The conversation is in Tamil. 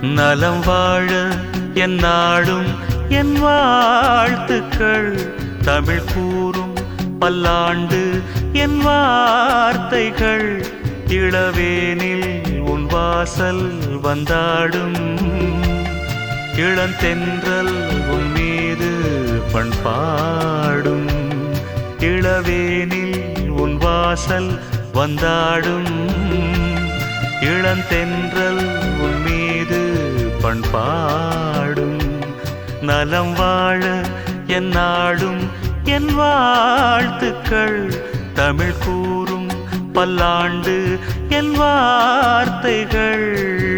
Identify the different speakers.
Speaker 1: நலம் வாழ என் நாடும் என் வாழ்த்துக்கள். தமிழ் கூறும் பல்லாண்டு என் வார்த்தைகள். இளவேனில் உன் வாசல் வந்தாடும். இளந்தென்றல் உன் மீது பண்பாடும். இளவேனில் உன் வாசல் வந்தாடும். இளந்தென்றல் உன் மீது பண்பாடும். நலம் வாழ என் நாடும் என் வாழ்த்துக்கள். தமிழ் கூறும் பல்லாண்டு என் வார்த்தைகள்.